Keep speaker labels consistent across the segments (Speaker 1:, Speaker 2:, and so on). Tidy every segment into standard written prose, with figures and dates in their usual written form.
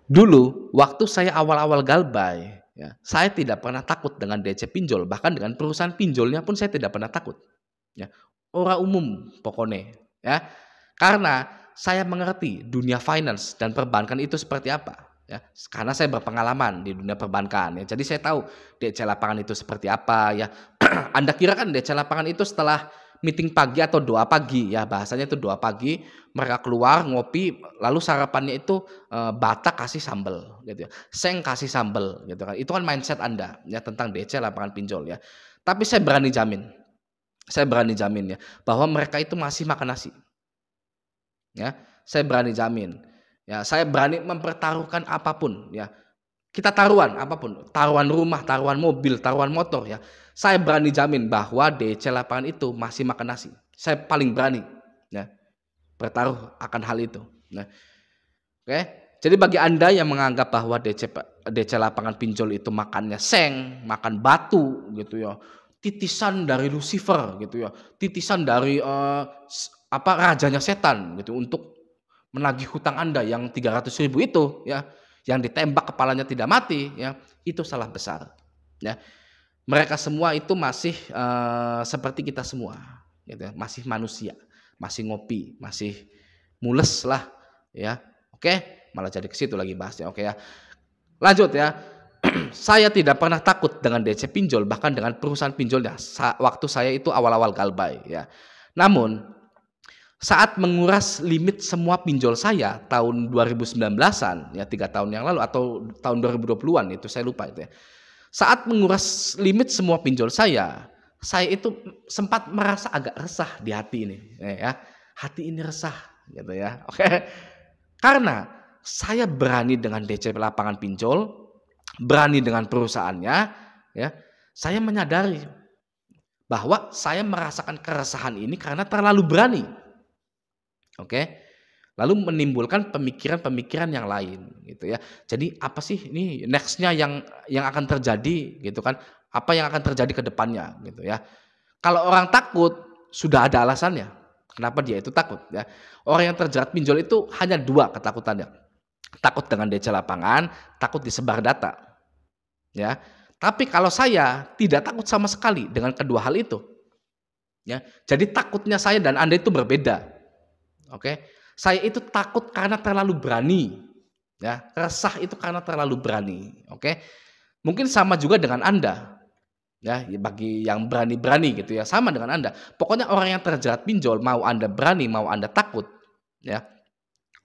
Speaker 1: Dulu, waktu saya awal-awal galbay, ya, saya tidak pernah takut dengan DC pinjol, bahkan dengan perusahaan pinjolnya pun saya tidak pernah takut, ya. Ora umum pokoknya, ya. Karena saya mengerti dunia finance dan perbankan itu seperti apa, ya. Karena saya berpengalaman di dunia perbankan, ya. Jadi saya tahu DC lapangan itu seperti apa, ya. Anda kira kan DC lapangan itu setelah meeting pagi atau doa pagi, ya bahasanya itu doa pagi, mereka keluar ngopi, lalu sarapannya itu Batak kasih sambel gitu ya, seng kasih sambel gitu kan. Itu kan mindset Anda ya tentang DC lapangan pinjol ya. Tapi saya berani jamin ya bahwa mereka itu masih makan nasi ya. Saya berani jamin. Ya, saya berani mempertaruhkan apapun ya. Kita taruhan apapun, taruhan rumah, taruhan mobil, taruhan motor ya. Saya berani jamin bahwa DC lapangan itu masih makan nasi. Saya paling berani ya bertaruh akan hal itu. Nah, oke. Jadi bagi Anda yang menganggap bahwa DC lapangan pinjol itu makannya seng, makan batu gitu ya. Titisan dari Lucifer gitu ya. Titisan dari rajanya setan gitu untuk menagih hutang Anda yang 300.000 itu ya, yang ditembak kepalanya tidak mati ya, itu salah besar. Ya. Mereka semua itu masih seperti kita semua gitu ya, masih manusia, masih ngopi, masih mules lah ya. Oke, malah jadi ke situ lagi bahasnya. Oke ya. Lanjut ya. Saya tidak pernah takut dengan DC pinjol, bahkan dengan perusahaan pinjolnya waktu saya itu awal-awal galbay ya. Namun saat menguras limit semua pinjol saya tahun 2019-an ya 3 tahun yang lalu atau tahun 2020-an itu saya lupa itu ya. Saat menguras limit semua pinjol saya itu sempat merasa agak resah di hati ini ya. Hati ini resah gitu ya. Oke. Karena saya berani dengan DC lapangan pinjol, berani dengan perusahaannya ya. Saya menyadari bahwa saya merasakan keresahan ini karena terlalu berani. Oke. Lalu menimbulkan pemikiran-pemikiran yang lain gitu ya. Jadi apa sih ini next-nya yang akan terjadi gitu kan? Apa yang akan terjadi ke depannya gitu ya. Kalau orang takut sudah ada alasannya. Kenapa dia itu takut ya. Orang yang terjerat pinjol itu hanya 2 ketakutannya. Takut dengan DC lapangan, takut disebar data. Ya. Tapi kalau saya tidak takut sama sekali dengan kedua hal itu. Ya. Jadi takutnya saya dan Anda itu berbeda. Oke. Saya itu takut karena terlalu berani. Ya, resah itu karena terlalu berani. Oke. Mungkin sama juga dengan Anda. Ya, bagi yang berani-berani gitu ya, sama dengan Anda. Pokoknya orang yang terjerat pinjol, mau Anda berani, mau Anda takut, ya.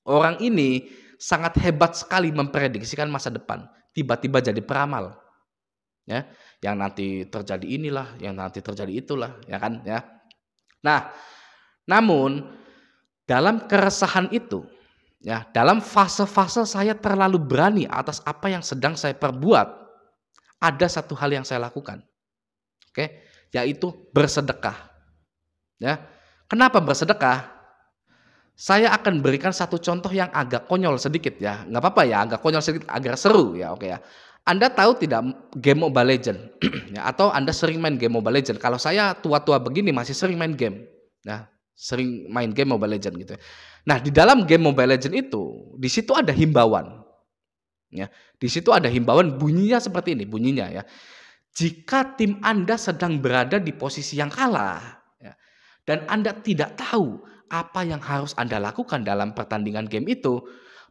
Speaker 1: Orang ini sangat hebat sekali memprediksikan masa depan. Tiba-tiba jadi peramal. Ya, yang nanti terjadi inilah, yang nanti terjadi itulah, ya kan, ya. Nah, namun dalam keresahan itu, ya, dalam fase-fase saya terlalu berani atas apa yang sedang saya perbuat, ada satu hal yang saya lakukan. Oke, yaitu bersedekah. Ya. Kenapa bersedekah? Saya akan berikan satu contoh yang agak konyol sedikit ya. Nggak apa-apa ya, agak konyol sedikit, agak seru ya, oke ya. Anda tahu tidak game Mobile Legend? Ya, atau Anda sering main game Mobile Legend? Kalau saya tua-tua begini masih sering main game. Nah, sering main game Mobile Legend gitu ya. Nah, di dalam game Mobile Legend itu, di situ ada himbauan. Ya, di situ ada himbauan bunyinya seperti ini, bunyinya ya. Jika tim Anda sedang berada di posisi yang kalah, ya, dan Anda tidak tahu apa yang harus Anda lakukan dalam pertandingan game itu,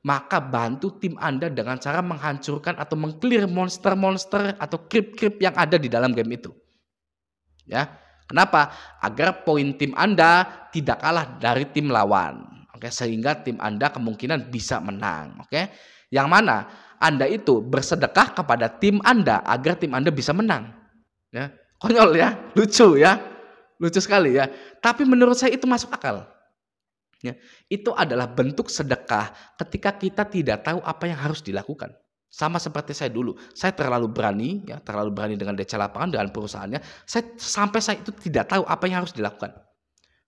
Speaker 1: maka bantu tim Anda dengan cara menghancurkan atau meng-clear monster-monster atau creep-creep yang ada di dalam game itu. Ya, kenapa? Agar poin tim Anda tidak kalah dari tim lawan. Oke, sehingga tim Anda kemungkinan bisa menang. Oke, yang mana Anda itu bersedekah kepada tim Anda agar tim Anda bisa menang. Ya, konyol ya, lucu ya, lucu sekali ya. Tapi menurut saya itu masuk akal. Ya, itu adalah bentuk sedekah ketika kita tidak tahu apa yang harus dilakukan. Sama seperti saya dulu, saya terlalu berani, ya, terlalu berani dengan DC lapangan dengan perusahaannya. Sampai saya itu tidak tahu apa yang harus dilakukan.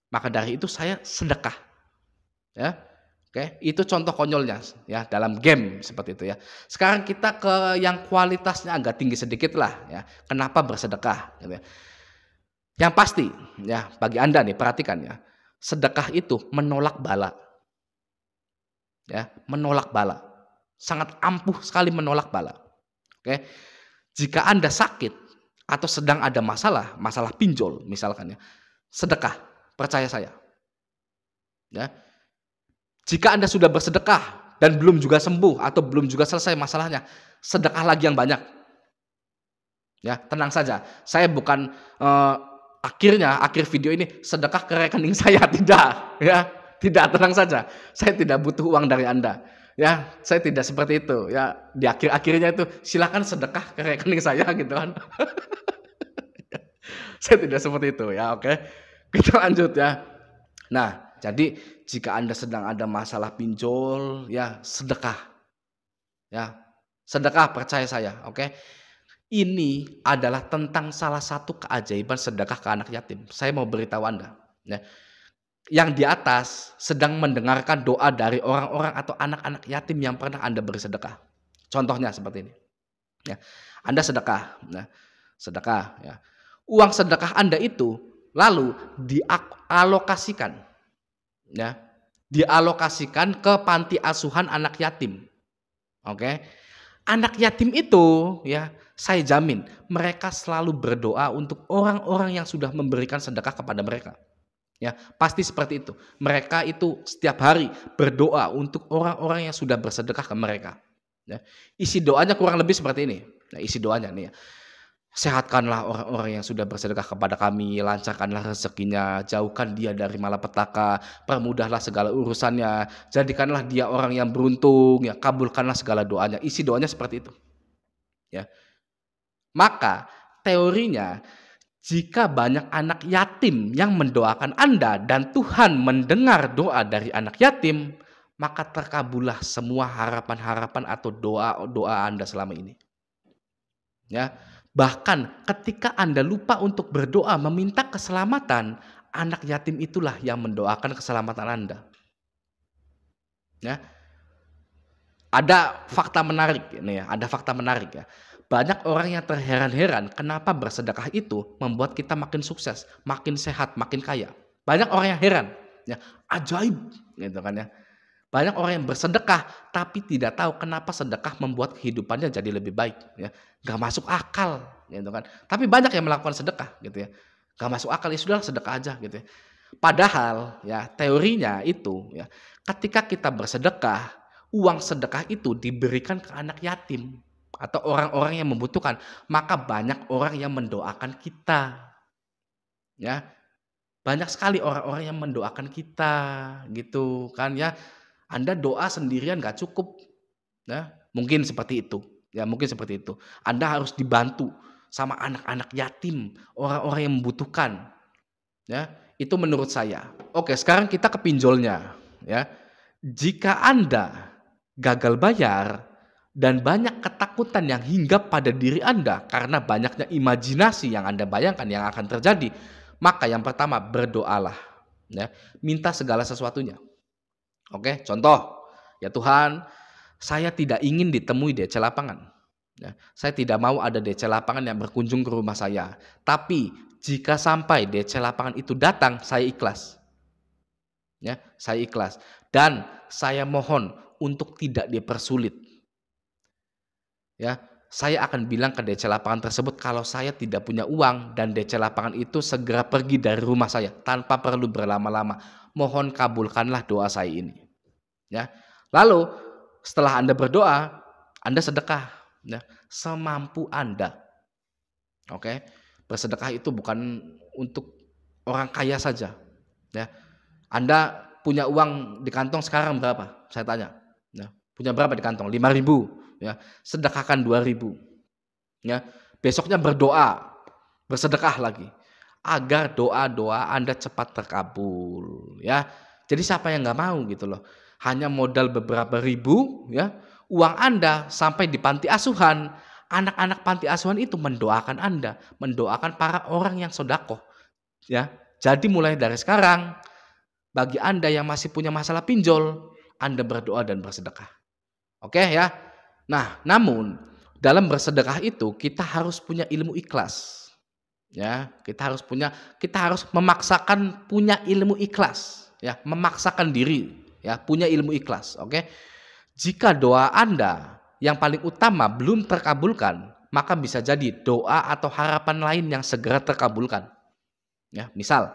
Speaker 1: Maka dari itu saya sedekah, ya. Oke, itu contoh konyolnya ya dalam game seperti itu ya. Sekarang kita ke yang kualitasnya agak tinggi sedikit lah ya. Kenapa bersedekah? Gitu ya. Yang pasti ya bagi Anda nih perhatikan ya. Sedekah itu menolak bala. Ya, menolak bala. sangat ampuh sekali menolak bala. Oke. Jika Anda sakit atau sedang ada masalah, masalah pinjol misalkan ya, sedekah, percaya saya, ya. Jika Anda sudah bersedekah dan belum juga sembuh atau belum juga selesai masalahnya, sedekah lagi yang banyak. Ya, tenang saja. Saya bukan akhir video ini sedekah ke rekening saya, tidak, ya. Tidak, tenang saja. Saya tidak butuh uang dari Anda. Ya, saya tidak seperti itu. Ya, di akhir-akhirnya itu silakan sedekah ke rekening saya gitu kan. Saya tidak seperti itu ya, oke. Kita lanjut ya. Nah, jadi jika Anda sedang ada masalah pinjol, ya sedekah. Ya, sedekah percaya saya, oke. Ini adalah tentang salah satu keajaiban sedekah ke anak yatim. Saya mau beritahu Anda, ya. Yang di atas sedang mendengarkan doa dari orang-orang atau anak-anak yatim yang pernah Anda beri sedekah. Contohnya seperti ini. Ya, Anda sedekah, nah, sedekah, ya. Uang sedekah Anda itu lalu dialokasikan, ya, dialokasikan ke panti asuhan anak yatim. Oke. Anak yatim itu ya, saya jamin mereka selalu berdoa untuk orang-orang yang sudah memberikan sedekah kepada mereka. Ya, pasti seperti itu. Mereka itu setiap hari berdoa untuk orang-orang yang sudah bersedekah ke mereka. Ya. Isi doanya kurang lebih seperti ini. Nah, isi doanya nih ya. Sehatkanlah orang-orang yang sudah bersedekah kepada kami, lancarkanlah rezekinya, jauhkan dia dari malapetaka, permudahlah segala urusannya, jadikanlah dia orang yang beruntung, ya, kabulkanlah segala doanya. Isi doanya seperti itu. Ya. Maka teorinya jika banyak anak yatim yang mendoakan Anda dan Tuhan mendengar doa dari anak yatim, maka terkabullah semua harapan-harapan atau doa-doa Anda selama ini. Ya. Bahkan ketika Anda lupa untuk berdoa meminta keselamatan, anak yatim itulah yang mendoakan keselamatan Anda. Ya. Ada fakta menarik ini ya, ada fakta menarik ya. Banyak orang yang terheran-heran kenapa bersedekah itu membuat kita makin sukses, makin sehat, makin kaya. Banyak orang yang heran, ya, ajaib gitu kan ya. Banyak orang yang bersedekah tapi tidak tahu kenapa sedekah membuat kehidupannya jadi lebih baik, ya. Gak masuk akal gitu kan. Tapi banyak yang melakukan sedekah gitu ya. Gak masuk akal, ya sudah sedekah aja gitu ya. Padahal ya teorinya itu ya, ketika kita bersedekah, uang sedekah itu diberikan ke anak yatim atau orang-orang yang membutuhkan, maka banyak orang yang mendoakan kita. Ya. Banyak sekali orang-orang yang mendoakan kita gitu kan ya. Anda doa sendirian gak cukup, ya, mungkin seperti itu, ya mungkin seperti itu. Anda harus dibantu sama anak-anak yatim, orang-orang yang membutuhkan, ya. Itu menurut saya. Oke, sekarang kita ke pinjolnya, ya. Jika Anda gagal bayar dan banyak ketakutan yang hinggap pada diri Anda karena banyaknya imajinasi yang Anda bayangkan yang akan terjadi, maka yang pertama berdoalah, ya. Minta segala sesuatunya. Oke, contoh, ya Tuhan, saya tidak ingin ditemui DC lapangan. Ya, saya tidak mau ada DC lapangan yang berkunjung ke rumah saya. Tapi jika sampai DC lapangan itu datang, saya ikhlas. Ya, saya ikhlas. Dan saya mohon untuk tidak dipersulit. Ya, saya akan bilang ke DC lapangan tersebut kalau saya tidak punya uang dan DC lapangan itu segera pergi dari rumah saya tanpa perlu berlama-lama. Mohon kabulkanlah doa saya ini. Ya. Lalu setelah Anda berdoa, Anda sedekah, ya, semampu Anda. Oke. Bersedekah itu bukan untuk orang kaya saja, ya. Anda punya uang di kantong sekarang berapa? Saya tanya. Ya. Punya berapa di kantong? 5.000, ya. Sedekahkan 2.000. Ya. Besoknya berdoa, bersedekah lagi agar doa-doa Anda cepat terkabul, ya. Jadi siapa yang nggak mau gitu loh. Hanya modal beberapa ribu, ya, uang Anda sampai di panti asuhan, anak-anak panti asuhan itu mendoakan Anda, mendoakan para orang yang sedekah, ya. Jadi mulai dari sekarang, bagi Anda yang masih punya masalah pinjol, Anda berdoa dan bersedekah. Oke ya. Nah, namun dalam bersedekah itu kita harus punya ilmu ikhlas. Ya, kita harus memaksakan punya ilmu ikhlas, ya, memaksakan diri. Ya, punya ilmu ikhlas, oke. Jika doa Anda yang paling utama belum terkabulkan, maka bisa jadi doa atau harapan lain yang segera terkabulkan. Ya, misal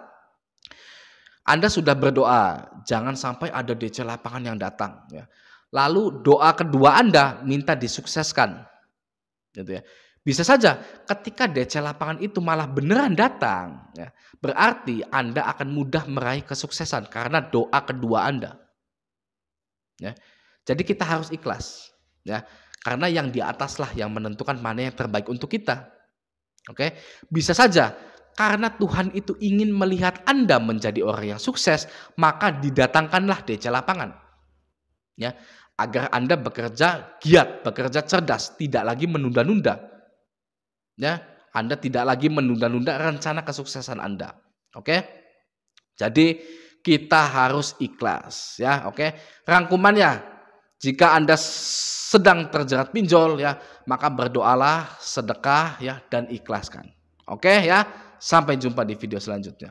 Speaker 1: Anda sudah berdoa, jangan sampai ada DC lapangan yang datang. Ya. Lalu doa kedua Anda minta disukseskan, gitu ya. Bisa saja ketika DC lapangan itu malah beneran datang, ya, berarti Anda akan mudah meraih kesuksesan karena doa kedua Anda. Ya. Jadi kita harus ikhlas, ya, karena yang di ataslah yang menentukan mana yang terbaik untuk kita. Oke, bisa saja karena Tuhan itu ingin melihat Anda menjadi orang yang sukses, maka didatangkanlah DC lapangan, ya, agar Anda bekerja giat, bekerja cerdas, tidak lagi menunda-nunda, ya, Anda tidak lagi menunda-nunda rencana kesuksesan Anda. Oke, jadi kita harus ikhlas, ya. Oke, rangkumannya. Jika Anda sedang terjerat pinjol, ya, maka berdoalah, sedekah, ya, dan ikhlaskan. Oke, ya. Sampai jumpa di video selanjutnya.